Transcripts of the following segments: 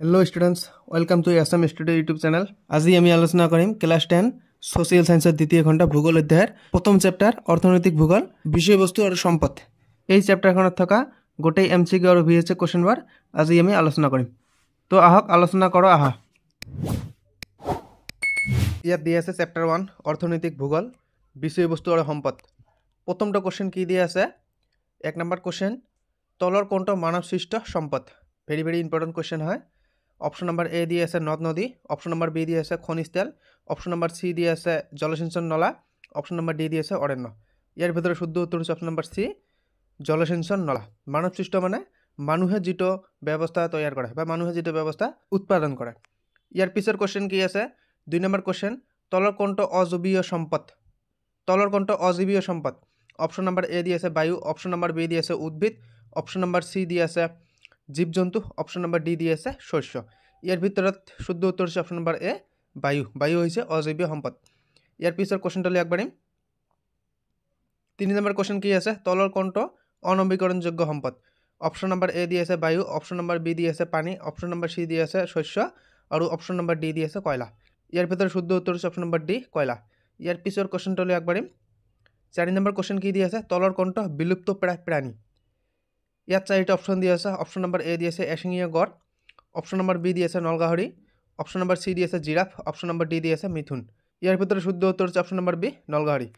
Hello students welcome to SM studio YouTube channel. आज আমি আলোচনা কৰিম ক্লাস 10 সোশিয়াল সায়েন্সের দ্বিতীয় ঘণ্টা ভূগোল অধ্যায়ের প্রথম চ্যাপ্টার অর্থনৈতিক ভূগোল বিষয়বস্তু আর সম্পদ। এই চ্যাপ্টারখনত থকা গোটেই এমসিকিউ আর ভিএসএ কোশ্চেন বার আজি আমি আলোচনা কৰিম। তো আহক আলোচনা করো আহা। ইয়াত দিয়া আছে চ্যাপ্টার 1 অর্থনৈতিক ভূগোল বিষয়বস্তু আর সম্পদ। প্রথমটা কোশ্চেন কি দিয়া আছে? এক নম্বর কোশ্চেন, তলৰ কোনটো মানৱ সৃষ্ট সম্পদ? ভেরি ভেরি ইম্পর্টেন্ট কোশ্চেন হয়। অপশন নাম্বার এ দিয়ে আছে নদ নদী, অপশন নাম্বার বি দিয়ে আছে খনিজ তেল, অপশন নাম্বার সি দিয়ে আছে জলসিঞ্চন নলা, অপশন নাম্বার ডি দিয়ে আছে অরণ্য। ইয়ার ভিতরে শুদ্ধ উত্তর হচ্ছে অপশন নাম্বার সি জলসিঞ্চন নলা। মানৱ সৃষ্ট মানে মানুহে যেটো ব্যবস্থা তৈয়াৰ কৰে বা মানুহে যেটো ব্যবস্থা উৎপাদন কৰে। ইয়াৰ পিছৰ কোশ্চেন কি আছে? 2 নম্বৰ কোশ্চেন, তলৰ কোনটো অজীবীয় সম্পদ? তলৰ কোনটো অজীবীয় সম্পদ? অপশন নাম্বার এ দিয়ে আছে বায়ু, অপশন নাম্বার বি দিয়ে আছে উদ্ভিদ, অপশন নাম্বার সি দিয়ে আছে জীবজন্তু, অপশন নাম্বার ডি দিয়ে আছে শস্য। ইয়ার ভিতৰত শুদ্ধ উত্তৰ হচ্ছে অপশন নাম্বাৰ এ বায়ু। বায়ু হয়েছে অজৈবীয় সম্পদ। ইয়াৰ পিছৰ কোশ্চেনটা একবাৰে 3 নম্বৰ কোশ্চেন কি আছে? তলৰ কোনটো অনবীকৰণযোগ্য সম্পদ? অপশন নাম্বার এ দিয়ে আছে বায়ু, অপশন নাম্বার বি দিয়ে আছে পানি, অপশন নাম্বার সি দিয়ে আছে শস্য আর অপশন নাম্বার ডি দিয়ে আছে কয়লা। ইয়ার ভিতরে শুদ্ধ উত্তর হচ্ছে অপশন নাম্বার ডি কয়লা। ইয়ার পিছৰ কোশ্চেনটা একবাৰে 4 নম্বৰ কোশ্চেন কি দিয়ে আছে? তলৰ কোনটো বিলুপ্ত প্রাণী? ইয়াত 4টা অপশন দিয়ে আছে। অপশন নাম্বার এ দিয়ে আছে এশিঙীয়া গড়, অপশন নাম্বার বি দিয়ে আছে নলগাহরি, অপশন নাম্বার সি দিয়ে আছে জিরাফ, অপশন নাম্বার ডি দিয়ে আছে মিথুন। ইয়ার ভিতরে শুদ্ধ উত্তর হচ্ছে অপশন নাম্বার বি নলগাহরি।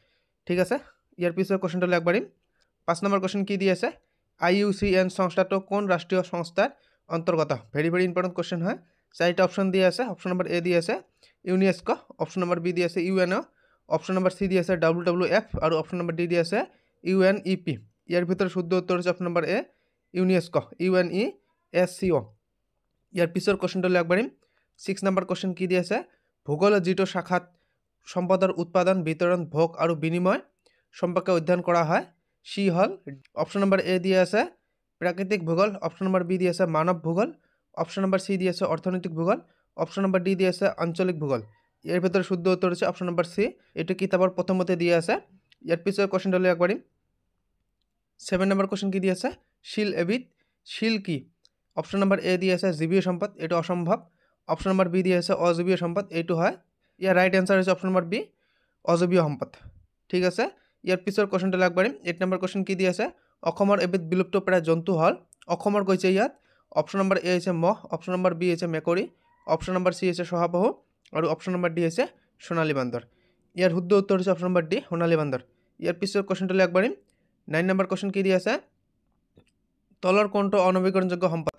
ঠিক আছে। ইয়ার পিছৰ কোশ্চেনটা একবারে 5 নম্বর কোশ্চেন কি দিয়ে আছে? IUCN সংস্থাটো কোন রাষ্ট্রীয় সংস্থার অন্তর্গত? ভেরি ভেরি ইম্পর্টেন্ট কোশ্চেন হয়। 4টা অপশন দিয়ে আছে। অপশন নাম্বার এ দিয়ে আছে ইউনেস্কো, অপশন নাম্বার বি দিয়ে আছে UNO, অপশন নাম্বার সি দিয়ে আছে WWF আর অপশন নাম্বার ডি দিয়ে আছে UNEP। ইয়ার ভিতরে শুদ্ধ উত্তর হচ্ছে option number A UNESCO, UNESCO। ইয়ার পিছৰ কোশ্চেনটা একবারে 6 নম্বর কোশ্চেন কি দিয়ে আছে? ভূগোলের যেটো শাখাত সম্পদের উৎপাদন বিতরণ ভোগ আর বিনিময় সম্পর্কে অধ্যয়ন করা হয় সি হল। অপশন নাম্বার এ দিয়ে আছে প্রাকৃতিক ভূগোল, অপশন নাম্বার বি দিয়ে আছে মানব ভূগোল, অপশন নাম্বার সি দিয়ে আছে অর্থনৈতিক ভূগোল, অপশন নাম্বার ডি দিয়ে আছে আঞ্চলিক ভূগোল। এর ভিতরে শুদ্ধ উত্তর হচ্ছে অপশন নাম্বার সি, এটা কিতাবের প্রথমতে দিয়ে আছে। এর পিছর কোশ্চেনটা হলো একবারে 7 নম্বর কোশ্চেন কি দিয়ে আছে? শিল এবিদ, শিল কি? অপশন নাম্বার এ দিয়ে আছে জীবীয় সম্পদ, এটা অসম্ভব। অপশন নাম্বার বি দিয়ে আছে অজীবীয় সম্পদ, এইটো হয়। ইয়ার রাইট অ্যান্সার হচ্ছে অপশন নাম্বার বি অজীবীয় সম্পদ। ঠিক আছে। ইয়ার পিছৰ কোশ্চেনটা একবাৰে 8 নম্বৰ কোশ্চেন কি দিয়ে আছে? অসমৰ এবিধ বিলুপ্ত প্ৰায় জন্তু হল। অসমৰ কৈছে ইয়াত অপশন নাম্বাৰ এ হৈছে মহ, অপশন নাম্বাৰ বি হৈছে মেকুৰী, অপশন নাম্বার সি হৈছে শহাপহু আর অপশন নাম্বার ডি হৈছে সোণালী বান্দর। ইয়ার শুদ্ধ উত্তর হচ্ছে অপশন নাম্বার ডি সোণালী বান্দর। ইয়ার পিছৰ কোশ্চেনটা একবাৰে 9 নম্বৰ কোশ্চেন কি দিয়ে আছে? তলৰ কোনটো অনবীকৰণযোগ্য সম্পদ?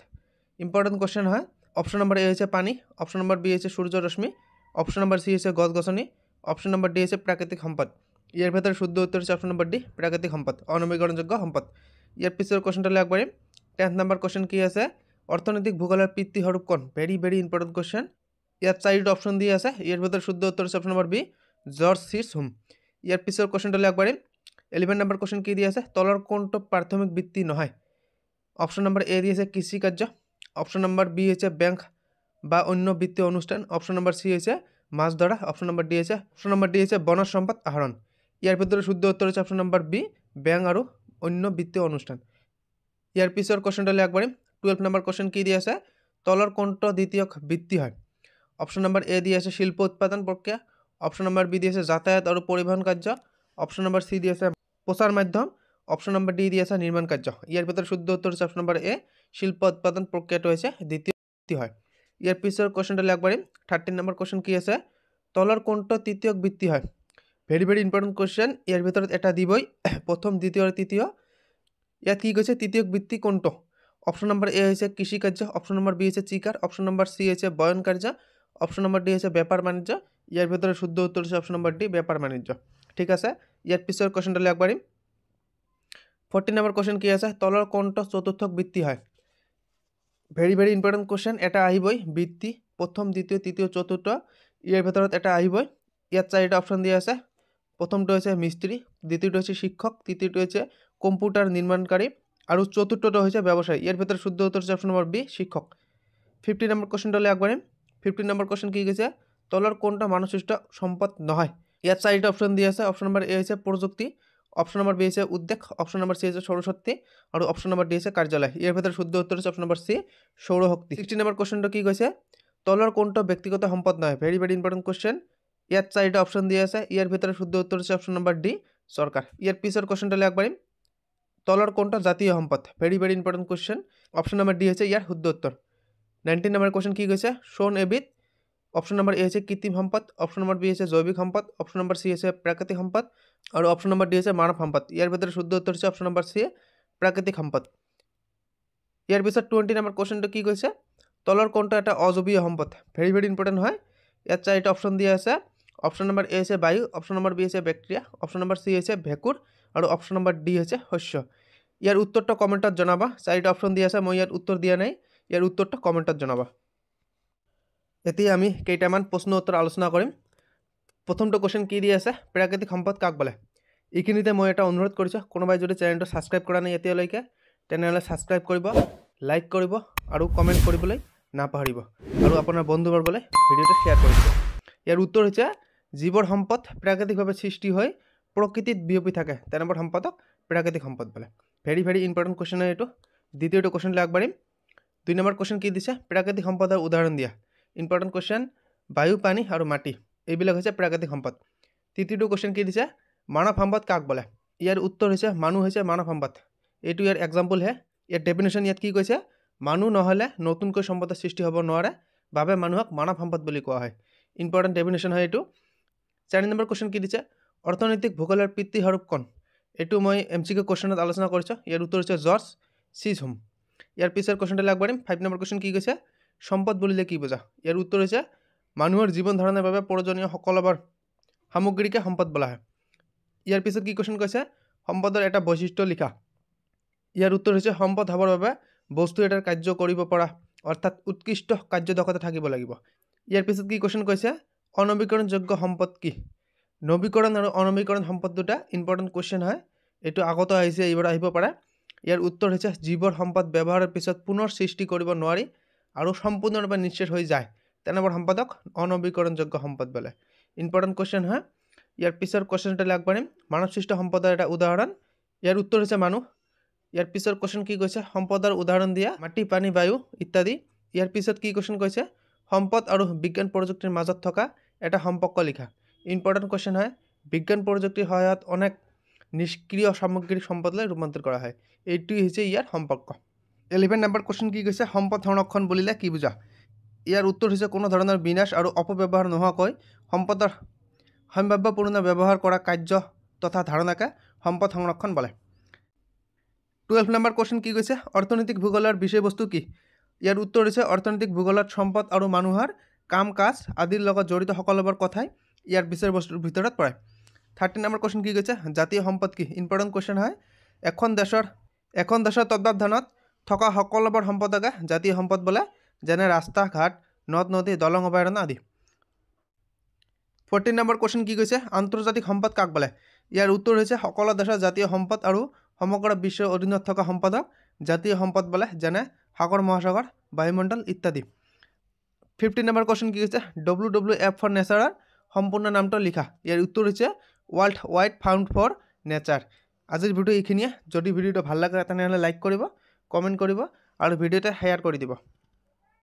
ইম্পর্টেন্ট কোশ্চেন হয়। অপশন নাম্বার এ হচ্ছে পানি, অপশন নাম্বার বি হচ্ছে সূর্য রশ্মি, অপশন নাম্বার সি হচ্ছে গছ গছনি, অপশন নাম্বার ডি হচ্ছে প্রাকৃতিক সম্পদ। এর ভেতরে শুদ্ধ উত্তর হচ্ছে অপশন নাম্বার ডি প্রাকৃতিক সম্পদ, অনবীকরণযোগ্য সম্পদ। এর পিছর কোশ্চেনটা হলো একবারে 10 নম্বর কোশ্চেন কি আছে? অর্থনৈতিক ভূগোলের পিতৃস্বরূপ কোন? Very very important question. ইয়ার 4টা অপশন দিয়ে আছে। এর ভেতরে শুদ্ধ উত্তর হচ্ছে option number B George Chisholm. এর পিছর কোশ্চেনটা হলো একবারে 11 নম্বর কোশ্চেন কি দিয়ে আছে? তলৰ কোনটো প্রাথমিক বৃত্তি নহয়? অপশন নাম্বার এ দিয়েছে কৃষিকার্য, অপশন নাম্বার বি হচ্ছে ব্যাংক বা অন্য বিত্তীয় অনুষ্ঠান, অপশন নাম্বার সি হচ্ছে মাছ ধরা, অপশন নাম্বার ডি হচ্ছে বনজ সম্পদ আহরণ। ইয়ার ভিতরে শুদ্ধ উত্তর হচ্ছে অপশন নাম্বার বি ব্যাংক আর অন্য বিত্তীয় অনুষ্ঠান। ইয়ার পিছৰ কোশ্চেনটা হলো একবাৰে 12 নম্বৰ কোশ্চেন কি দিয়ে আছে? তলৰ কোনটো দ্বিতীয় বৃত্তি হয়? অপশন নাম্বার এ দিয়ে আছে শিল্প উৎপাদন প্রক্রিয়া, অপশন নাম্বার বি দিয়ে আছে যাতায়াত আর পরিবহন কার্য, অপশন নাম্বার সি দিয়ে আছে প্রচার মাধ্যম, অপশন নাম্বার ডি দিয়ে আছে নির্মাণ কার্য। ইয়ার ভিতরে শুদ্ধ উত্তর হচ্ছে অপশন নাম্বার এ শিল্প উৎপাদন প্রক্রিয়াটা হয়েছে দ্বিতীয় বৃত্তি হয়। ইয়ার পিছৰ কোশ্চেনটা একবাৰে 13 নম্বৰ কোশ্চেন কি আছে? তলৰ কোনটো তৃতীয় বৃত্তি হয়? Very very important question. এৰ ভিতৰত এটা দিবই প্রথম দ্বিতীয় আর তৃতীয়। ইয়াত কি কৈছে তৃতীয় বৃত্তি কোনটো? অপশন নাম্বার এ হচ্ছে কৃষিকার্য, অপশন নাম্বার বি হচ্ছে চিকার, অপশন নাম্বার সি হচ্ছে বয়ন কার্য, অপশন নাম্বার ডি হচ্ছে ব্যাপার বাণিজ্য। ইয়ার ভিতরে শুদ্ধ উত্তর হচ্ছে অপশন নাম্বার ডি ব্যাপার বাণিজ্য। ঠিক আছে। ইয়ার পিছৰ কোশ্চেনটা হলো একবাৰে 14 নম্বৰ কোশ্চেন কি আছে? তলৰ কোনটো চতুৰ্থ বৃত্তি হয়? Very very important question. এটা আহিবই বৃত্তি প্ৰথম দ্বিতীয় তৃতীয় চতুৰ্থ, ইয়াৰ ভিতৰত এটা আহিবই। ইয়াত 4টা অপশন দিয়ে আছে। প্রথমটা হচ্ছে মিস্ত্রি, দ্বিতীয়টা হচ্ছে শিক্ষক, তৃতীয়টা হচ্ছে কম্পিউটার নির্মাণকারী আর চতুর্থটা হচ্ছে ব্যবসায়ী। এর ভিতরে শুদ্ধ উত্তর হচ্ছে অপশন নম্বর বি শিক্ষক। 15 নম্বর কোশ্চেনটা হলো একবারে 15 নম্বর কোশ্চেন কি গেছে? তলৰ কোনটা মানবসৃষ্ট সম্পদ নহয়? ইয়াত 4টা অপশন দিয়ে আছে। অপশন নাম্বার এ হচ্ছে প্রযুক্তি, অপশন নম্বৰ বি হৈছে উদ্যোগ, অপশন নম্বৰ চি হৈছে সৌৰশক্তি আৰু অপশন নম্বৰ ডি হৈছে কাৰ্যালয়। ইয়াৰ ভিতৰত শুদ্ধ উত্তৰ হৈছে অপশন নম্বৰ চি সৌৰশক্তি। 16 নম্বৰ কুৱেশ্যনটো কি কৈছে তলৰ কোনটো ব্যক্তিগত সম্পদ নহয়, ভেৰি ভেৰি ইম্পৰ্টেণ্ট কুৱেশ্যন। ইয়াত 4টা অপশন দিয়া আছে, ইয়াৰ ভিতৰত শুদ্ধ উত্তৰ হৈছে অপশন নম্বৰ ডি চৰকাৰ। ইয়াৰ পিছৰ কুৱেশ্যনটো আগবাঢ়িম, তলৰ কোনটো জাতীয় সম্পদ, very very important question. Option number D হৈছে ইয়াৰ শুদ্ধ উত্তৰ। 19 নম্বৰ কুৱেশ্যন কি কৈছে সোণ এবিধ, অপশন নম্বৰ এ হৈছে কৃত্ৰিম সম্পদ, অপশন নম্বৰ বি হৈছে জৈৱিক সম্পদ, অপশন নম্বৰ চি হৈছে প্ৰাকৃতিক সম্পদ আৰু অপশন নম্বৰ ডি হৈছে মানৱ সম্পদ। ইয়াৰ ভিতৰত শুদ্ধ উত্তৰ হৈছে অপশন নম্বৰ চি প্ৰাকৃতিক সম্পদ। ইয়াৰ পিছত 20 নম্বৰ কুৱেশ্যনটো কি কৈছে তলৰ কোনটো এটা অজৈৱিক সম্পদ, ভেৰি ভেৰি ইম্পৰ্টেণ্ট হয়। ইয়াত 4টা অপশন দিয়া আছে, অপশন নম্বৰ এ হৈছে বায়ু, অপশন নম্বৰ বি হৈছে বেক্টেৰিয়া, অপশন নম্বৰ চি হৈছে ভেঁকুৰ আৰু অপশন নম্বৰ ডি হৈছে শস্য। ইয়াৰ উত্তৰটো কমেণ্টত জনাবা, 4টা অপশন দিয়া আছে, মই ইয়াত উত্তৰ দিয়া নাই, ইয়াৰ উত্তৰটো কমেণ্টত জনাবা। এতিয়া আমি কেইটামান প্ৰশ্ন উত্তৰ আলোচনা কৰিম। প্ৰথমটো কুৱেশ্যন কি দিয়া আছে প্ৰাকৃতিক সম্পদ কাক বোলে। এইখিনিতে মই এটা অনুৰোধ কৰিছোঁ, কোনোবাই যদি চেনেলটো ছাবস্ক্ৰাইব কৰা নাই এতিয়ালৈকে তেনেহ'লে ছাবস্ক্ৰাইব কৰিব, লাইক কৰিব আৰু কমেণ্ট কৰিবলৈ নাপাহৰিব আৰু আপোনাৰ বন্ধুবৰ্গলৈ ভিডিঅ'টো শ্বেয়াৰ কৰিব। ইয়াৰ উত্তৰ হৈছে যিবোৰ সম্পদ প্ৰাকৃতিকভাৱে সৃষ্টি হৈ প্ৰকৃতিত বিয়পি থাকে তেনেবোৰ সম্পদক প্ৰাকৃতিক সম্পদ বোলে। ভেৰি ভেৰি ইম্পৰ্টেণ্ট কুৱেশ্যন হয় এইটো। দ্বিতীয়টো কুৱেশ্যনলৈ আগবাঢ়িম। 2 নম্বৰ কুৱেশ্যন কি দিছে প্ৰাকৃতিক সম্পদৰ উদাহৰণ দিয়া। ইম্পৰ্টেণ্ট কুৱেশ্যন, বায়ু পানী আৰু মাটি এইবিলাক হৈছে প্ৰাকৃতিক সম্পদ। তৃতীয়টো কুৱেশ্যন কি দিছে মানৱ সম্পদ কাক বোলে। ইয়াৰ উত্তৰ হৈছে মানুহ হৈছে মানৱ সম্পদ। এইটো ইয়াৰ এক্সাম্পলহে। ইয়াৰ ডেফিনেশ্যন ইয়াত কি কৈছে মানুহ নহ'লে নতুনকৈ সম্পদৰ সৃষ্টি হ'ব নোৱাৰে বাবে মানুহক মানৱ সম্পদ বুলি কোৱা হয়। ইম্পৰ্টেণ্ট ডেফিনেশ্যন হয় এইটো। 4 নম্বৰ কুৱেশ্যন কি দিছে অৰ্থনৈতিক ভূগোলৰ পিতৃস্বৰূপ কোন। এইটো মই MCQ কুৱেশ্যনত আলোচনা কৰিছোঁ। ইয়াৰ উত্তৰ হৈছে জৰ্জ চিজহোম। ইয়াৰ পিছৰ কুৱেশ্যনটোলৈ আগবাঢ়িম। 5 নম্বৰ কুৱেশ্যন কি কৈছে সম্পদ বুলিলে কি বুজা। ইয়াৰ উত্তৰ হৈছে মানুহৰ জীৱন ধাৰণৰ বাবে প্ৰয়োজনীয় সকলোবোৰ সামগ্ৰীকে সম্পদ বোলা হয়। ইয়াৰ পিছত কি কুৱেশ্যন কৈছে সম্পদৰ এটা বৈশিষ্ট্য লিখা। ইয়াৰ উত্তৰ হৈছে সম্পদ হ'বৰ বাবে বস্তু এটাৰ কাৰ্য কৰিব পৰা অৰ্থাৎ উৎকৃষ্ট কাৰ্যদক্ষতা থাকিব লাগিব। ইয়াৰ পিছত কি কুৱেশ্যন কৈছে অনবীকৰণযোগ্য সম্পদ কি। নবীকৰণ আৰু অনবীকৰণ সম্পদ দুটা ইম্পৰ্টেণ্ট কুৱেশ্যন হয়, এইটো আগতো আহিছে এইবাৰ আহিব পাৰে। ইয়াৰ উত্তৰ হৈছে যিবোৰ সম্পদ ব্যৱহাৰৰ পিছত পুনৰ সৃষ্টি কৰিব নোৱাৰি আৰু সম্পূৰ্ণৰূপে নিশ্চিত হৈ যায় তেনেবোৰ সম্পদক অনবীকৰণযোগ্য সম্পদ বোলে। ইম্পৰ্টেণ্ট কুৱেশ্যন হয়। ইয়াৰ পিছৰ কুৱেশ্যনটোলৈ আগবাঢ়িম। মানৱ সৃষ্ট সম্পদৰ এটা উদাহৰণ। ইয়াৰ উত্তৰ হৈছে মানুহ। ইয়াৰ পিছৰ কুৱেশ্যন কি কৈছে সম্পদৰ উদাহৰণ দিয়া মাটি পানী বায়ু ইত্যাদি। ইয়াৰ পিছত কি কুৱেশ্যন কৈছে সম্পদ আৰু বিজ্ঞান প্ৰযুক্তিৰ মাজত থকা এটা সম্পৰ্ক লিখা। ইম্পৰ্টেণ্ট কুৱেশ্যন হয়। বিজ্ঞান প্ৰযুক্তিৰ সহায়ত অনেক নিষ্ক্ৰিয় সামগ্ৰিক সম্পদলৈ ৰূপান্তৰ কৰা হয়, এইটোৱেই হৈছে ইয়াৰ সম্পৰ্ক। 11 নম্বৰ কুৱেশ্যন কি কৈছে সম্পদ সংৰক্ষণ বুলিলে কি বুজা। ইয়াৰ উত্তৰ হৈছে কোনো ধৰণৰ বিনাশ আৰু অপব্যৱহাৰ নোহোৱাকৈ সম্পদৰ সম্ভাৱ্যপূৰ্ণ ব্যৱহাৰ কৰা কাৰ্য তথা ধাৰণাকে সম্পদ সংৰক্ষণ বোলে। 12 নম্বৰ কুৱেশ্যন কি কৈছে অৰ্থনৈতিক ভূগোলৰ বিষয়বস্তু কি। ইয়াৰ উত্তৰ হৈছে অৰ্থনৈতিক ভূগোলত সম্পদ আৰু মানুহৰ কাম কাজ আদিৰ লগত জড়িত সকলোবোৰ কথাই ইয়াৰ বিষয়বস্তুৰ ভিতৰত পৰে। 13 নম্বৰ কুৱেশ্যন কি কৈছে জাতীয় সম্পদ কি। ইম্পৰ্টেণ্ট কুৱেশ্যন হয়। এখন দেশৰ তত্বাৱধানত থকা সকলোবোৰ সম্পদকে জাতীয় সম্পদ বোলে, যেনে ৰাস্তা ঘাট নদ নদী দলং অভয়াৰণ্য আদি। 14 নম্বৰ কুৱেশ্যন কি কৈছে আন্তৰ্জাতিক সম্পদ কাক বোলে। ইয়াৰ উত্তৰ হৈছে সকলো দেশৰ জাতীয় সম্পদ আৰু সমগ্ৰ বিশ্বৰ অধীনত থকা সম্পদক জাতীয় সম্পদ বোলে, যেনে সাগৰ মহাসাগৰ বায়ুমণ্ডল ইত্যাদি। 15 নম্বৰ কুৱেশ্যন কি কৈছে WWF ফৰ নেচাৰৰ সম্পূৰ্ণ নামটো লিখা। ইয়াৰ উত্তৰ হৈছে world wide fund for nature. আজিৰ ভিডিঅ' এইখিনিয়ে। যদি ভিডিঅ'টো ভাল লাগে তেনেহ'লে লাইক কৰিব, কমেণ্ট কৰিব আৰু ভিডিঅ'টো শ্বেয়াৰ কৰি দিব।